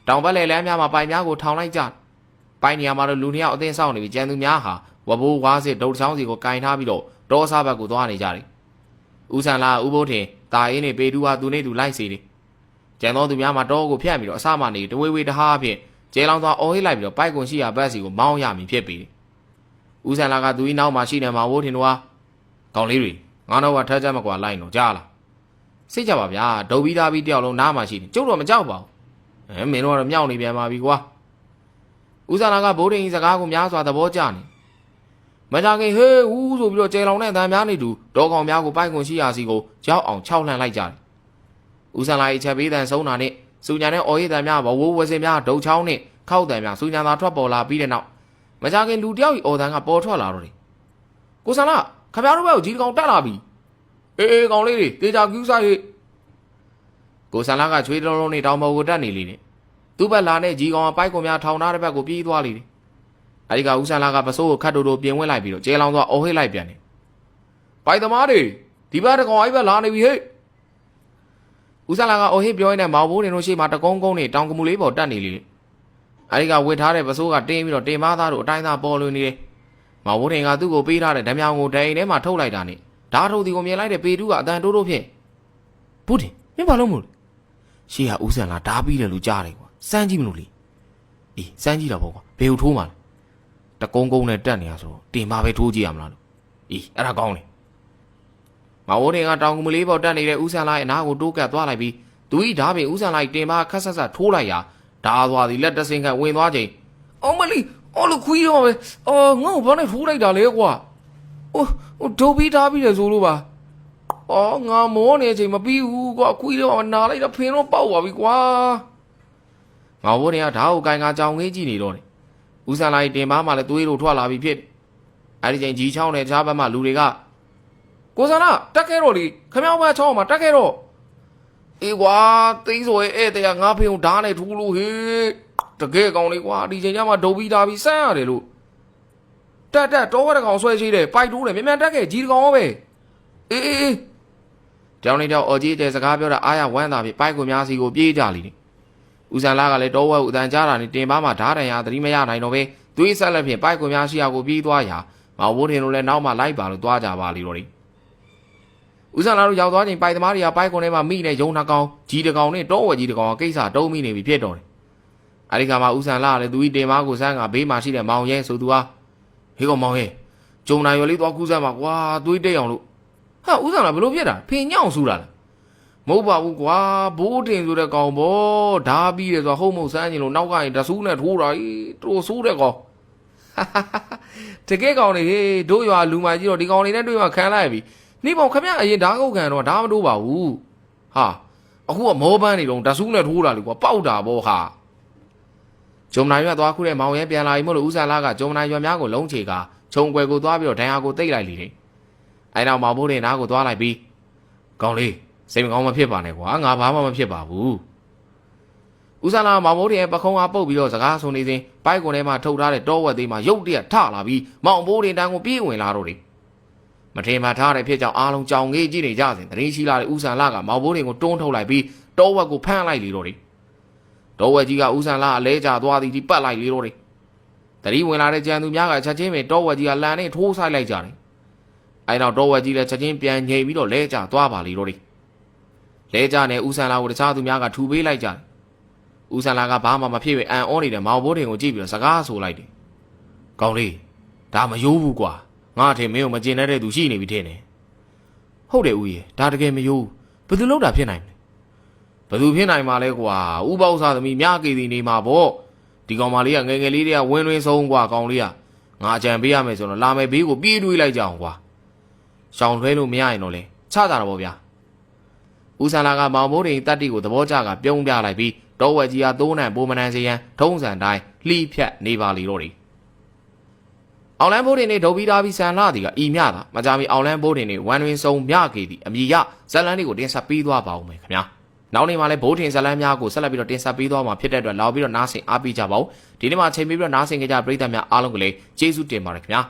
တောင်ဘက်လေလမ်းများမှာပိုင်များကိုထောင်လိုက်ကြပိုင်နေရာမှာတော့လူနှစ်ယောက်အသင်းဆောင်နေပြီးကျန်သူများဟာဝဘိုးဝါးစစ်ဒုတ်ချောင်းစီကိုကင်ထားပြီးတော့တောစားဘက်ကိုသွားနေကြတယ်ဦးဆန်လာဦးဘိုးထင်တာအင်းနေပေတူဟာသူနေသူလိုက်စီတယ်ကျန်သောသူများမှာတောကိုဖျက်ပြီးတော့အစမှနေတဝေးဝေးတဟားဖြင့်ကျဲလောင်သွားအော်ဟိလိုက်ပြီးတော့ပိုက်ကွန်ရှိရာဘက်စီကိုမောင်းရမည်ဖြစ်ပေတယ်ဦးဆန်လာကသူ၏နောက်မှာရှိနေမှာဝိုးထင်တို့ဟာကောင်းလေးတွေငါတော့ကထက်ချက်မကွာလိုက်တော့ကြားလားစိတ်ကြပါဗျာဒုတ်ပြီးသားပြီးတယောက်လုံးနားမှာရှိတယ်ကျုပ်တော့မကြောက်ပါဘူးမင်းတို့ကတော့မြောက်နေပြန်ပါပြီကွာဦးဆန်လာကဘိုးထင်ကြီးစကားကိုများစွာသဘောကျနေမကြခင်ဟေးဦးဆိုပြီးတော့ကျဲလောင်တဲ့အတန်များနေတူတောကောင်များကိုပိုက်ကွန်ရှိရာစီကိုရောက်အောင်ခြောက်လှန့်လိုက်ကြတယ်ဦးဆန်လာ၏ချက်ပေးတန်ဆုံးတာနဲ့စူညာနဲ့အော်ရည်တန်များဘဝဝစင်များဒုတ်ချောင်းနဲ့ခောက်တန်များစူညာသာထွက်ပေါ်လာပြီးတဲ့နောက်မကြခင်လူတယောက်၏အော်တန်ကပေါ်ထွက်လာတော့တယ်ကိုဆန်လာခမရတို့ဘက်ကိုကြီးကောင်တက်လာပြီအေးကောင်လေးတွေတေချာကျူးဆိုင်ဟေ့ကိုဆန်လာကချွေးတုံးလုံးနဲ့တောင်ပေါ်ကိုတက်နေလေတယ်သူ့ဘက်လာနဲ့ကြီးကောင်ကပိုက်ကွန်များထောင်ထားတဲ့ဘက်ကိုပြေးသွားလေတယ်အဲဒီကဦးဆန်လာကပစိုးကိုခတ်တူတူပြင်ဝင်လိုက်ပြီးတော့ကျဲလောင်သွားအော်ဟိလိုက်ပြန်တယ်ပိုက်သမားတွေဒီဘက်တကောင်အဲ့ဘက်လာနေပြီဟေ့ဦးဆန်လာကအော်ဟိပြောရင်းနဲ့မောင်ဘိုးနေတို့ရှေ့မှာတကုန်းကုန်းနဲ့တောင်ကမူလေးပေါ်တက်နေလေအဲဒီကဝစ်ထားတဲ့ပစိုးကတင်းပြီးတော့တင်မသားတို့အတိုင်းသားပေါ်လွင်နေတယ်မောင်ဘိုးတင်ကသူ့ကိုပေးထားတဲ့ဓမြောင်ကိုဒိန်ထဲမှာထုတ်လိုက်တာနဲ့ဓာတ်ထုတ်ဒီကိုမြင်လိုက်တဲ့ပေတူးကအတန်တိုးတိုးဖြင့်ဘုဒ္ဓမင်းဘာလို့မို့လဲရှေ့ကဦးဆန်လာဓာပြီးတယ်လို့ကြားတယ်ကွာစမ်းကြည့်မလို့လေအေးစမ်းကြည့်တော့ပေါ့ကွာဘယ်ကိုထိုးမှလဲတကုန်းကုန်းနဲ့တက်နေရဆိုတော့တင်မပဲထိုးကြည့်ရမလားလို့အေးအဲ့ဒါကောင်းတယ်မောင်ဘိုးတင်ကတောင်ကမူလေးပေါ်တက်နေတဲ့ဦးဆန်လာရဲ့အနားကိုတိုးကပ်သွားလိုက်ပြီးသူဤဓာပင်ဦးဆန်လာတင်မခက်ဆက်ဆက်ထိုးလိုက်ရာဓာသွားသည်လက်တစင်ခန့်ဝင်သွားချိန်အောင်မလီအော်လူခွေးရောပဲအော်ငါ့ကိုဘာနဲ့ထိုးလိုက်တာလဲကွာဟိုဒိုဘီဓာပြီးတယ်ဆိုလို့ပါအော်ငါမောနေချိန်မပြီးဘူးကွာခွေးတော့နာလိုက်တော့ဖင်တော့ပေါက်သွားပြီကွာငါဘိုးတင်ကဓာကိုကိုင်ကကြောင်ငေးကြည့်နေတော့တယ်ဦးဆန်လာတင်မမှလည်းသွေးတို့ထွက်လာပြီဖြစ်အဲ့ဒီချိန်ကြီးချောင်းနဲ့ကြားဘက်မှလူတွေကကိုဆန်လာတက်ခဲ့တော့လေခမောင်းဘက်ချောင်းမှာတက်ခဲ့တော့အေးကွာသိန်းဆိုရဲ့ဧည့်သည်ကငါဖေုံဓာနဲ့ထူးလို့ဟေးတကယ်ကောင်းလေးကွာဒီချိန်ကျမှဒုံပြီးသားပြီးစမ်းရတယ်လို့တက်တော့ဝက်တကောင်ဆွဲရှိတယ်ပိုက်တိုးတယ်မြန်တက်ခဲ့ကြီးတကောင်ပဲအေးတောင်းနေတော့အော်ကြီးတဲ့စကားပြောတာအားရဝမ်းသာပြီးပိုက်ကိုများစီကိုပြေးကြလိမ့်ဦးဆန်လာကလည်းတောဝက်ကိုအတန်ကြားတာနဲ့တင်ပါမှဓာတန်ရသတိမရနိုင်တော့ပဲသွေးဆက်လက်ဖြင့်ပိုက်ကိုများရှိရာကိုပြေးသွားရာမောင်ဘိုးထင်တို့လည်းနောက်မှလိုက်ပါလို့သွားကြပါလိမ့်တော့တယ်ဦးဆန်လာတို့ရောက်သွားချိန်ပိုက်သမားတွေကပိုက်ကွန်ထဲမှာမိနဲ့ယုံနှကောင်ကြီးတကောင်နဲ့တောဝက်ကြီးတကောင်ကကိစ္စတုံးမိနေပြီဖြစ်တော့တယ်အဲဒီကမှဦးဆန်လာကလည်းသူဤတင်မကိုစမ်းကဘေးမှာရှိတဲ့မောင်ရဲဆိုသူဟာဟေးကောင်မောင်ရဲကျုံနိုင်ရွယ်လေးသွားကူးစမ်းပါကွာသွေးတိတ်အောင်လို့ဟာဦးဆန်လာဘလို့ဖြစ်တာဖင်ညောင်းဆူတာလားမဟုတ်ပါဘူးကွာဘိုးတင်ဆိုတဲ့ကောင်ပေါ့ဓာပြီးတယ်ဆိုဟုတ်မဟုတ်စမ်းကျင်လို့နောက်ကနေတဆူးနဲ့ထိုးတာတော်ဆိုးတဲ့ကောင်တကယ်ကောင်နေဟေးတို့ရွာလူမကြီးတော့ဒီကောင်နေနဲ့တွေ့မှခံလိုက်ပြီနေပေါခမအရင်ဓာကုတ်ခံတော့ဓာမတိုးပါဘူးဟာအခုကမောပန်းနေတော့တဆူးနဲ့ထိုးတာလေကွာပေါက်တာပေါ့ဟာဂျုံနိုင်ရွက်သွားခုတဲ့မောင်ရဲပြန်လာပြီမို့လို့ဦးဆန်လာကဂျုံနိုင်ရွက်များကိုလုံးချေကခြုံကွယ်ကိုသွားပြီးတော့ဒဏ်ရာကိုတိတ်လိုက်လေတယ်အဲနောက်မောင်ဘိုးတင်နားကိုသွားလိုက်ပြီးကောင်းလေးစိတ်မကောင်းမဖြစ်ပါနဲ့ကွာငါဘာမှမဖြစ်ပါဘူးဦးဆန်လာမောင်ဘိုးတင်ပခုံးအားပုတ်ပြီးတော့စကားဆုံနေစဉ်ပိုက်ကွန်ထဲမှာထုတ်ထားတဲ့တောဝက်သေးမှာရုတ်တရက်ထလာပြီးမောင်ဘိုးတင်တန်းကိုပြေးဝင်လာတော့တယ်မထင်မှထားတဲ့ဖြစ်ကြောင့်အားလုံးကြောင်ငေးကြည့်နေကြစဉ်တရင်ရှိလာတဲ့ဦးဆန်လာကမောင်ဘိုးတင်ကိုတွန်းထုတ်လိုက်ပြီးတောဝက်ကိုဖမ်းလိုက်လေတော့တယ်တောဝက်ကြီးကဦးဆန်လာအလဲကျသွားသည်ဒီပတ်လိုက်လေတော့တယ်တရင်ဝင်လာတဲ့ကြံသူများကချက်ချင်းပဲတောဝက်ကြီးကလန်နဲ့ထိုးဆိုင်လိုက်ကြတယ်အဲနောက်တောဝက်ကြီးလည်းချက်ချင်းပြန်ငြိမ်ပြီးတော့လဲကျသွားပါလေတော့တယ်လဲကျနဲ့ဦးဆန်လာကိုတခြားသူများကထူပေးလိုက်ကြတယ်ဦးဆန်လာကဘာမှမဖြစ်ပဲအန်အောနေတဲ့မောင်ဘိုးတင်ကိုကြည့်ပြီးတော့စကားဆိုလိုက်တယ်ကောင်းလေးဒါမယိုးဘူးကွာငါထင်မင်းကိုမကျင်တဲ့သူရှိနေပြီထင်တယ်ဟုတ်တယ်ဦးရေဒါတကယ်မယိုးဘယ်သူလောက်တာဖြစ်နိုင်မလဲဘယ်သူဖြစ်နိုင်မှာလဲကွာဥပေါစားသမီးမြကေတီနေမှာပေါ့ဒီကောင်မလေးကငယ်ငယ်လေးတွေကဝင်းတွင်းဆုံးကွာကောင်လေးကငါအကြံပေးရမယ်ဆိုတော့လာမယ်ဘေးကိုပြေးတွေးလိုက်ကြအောင်ကွာရှောင်ထွဲလို့မရရင်တော့လေချတာတော့ဗျာဦးဆန်လာကမောင်ဘိုးတင်တတ္တိကိုသဘောကျကပြုံးပြလိုက်ပြီးတောဝက်ကြီးကသိုးနံပိုးမနန်းစေရန်ထုံးစံတိုင်းလှိဖြတ်နေပါလေတော့တယ်အောင်လန်းဘိုးတင်နေဒုတ်ပြီးသားပြီးဆန်လာသည်ကဤမြတာမကြမီအောင်လန်းဘိုးတင်နေဝမ်တွင်ဆုံးမြကေသည်အမည်ရဇလန်းလေးကိုတင်ဆက်ပေးသွားပါဦးမယ်ခင်ဗျာနောက်နေ့မှာလည်းဘိုးတင်ဇလန်းများကိုဆက်လက်ပြီးတော့တင်ဆက်ပေးသွားမှာဖြစ်တဲ့အတွက်လောက်ပြီးတော့နားဆင်အားပေးကြပါဦးဒီနေ့မှာချိန်ပြီးတော့နားဆင်ကြကြပရိသတ်များအားလုံးကိုလည်းကျေးဇူးတင်ပါတယ်ခင်ဗျာ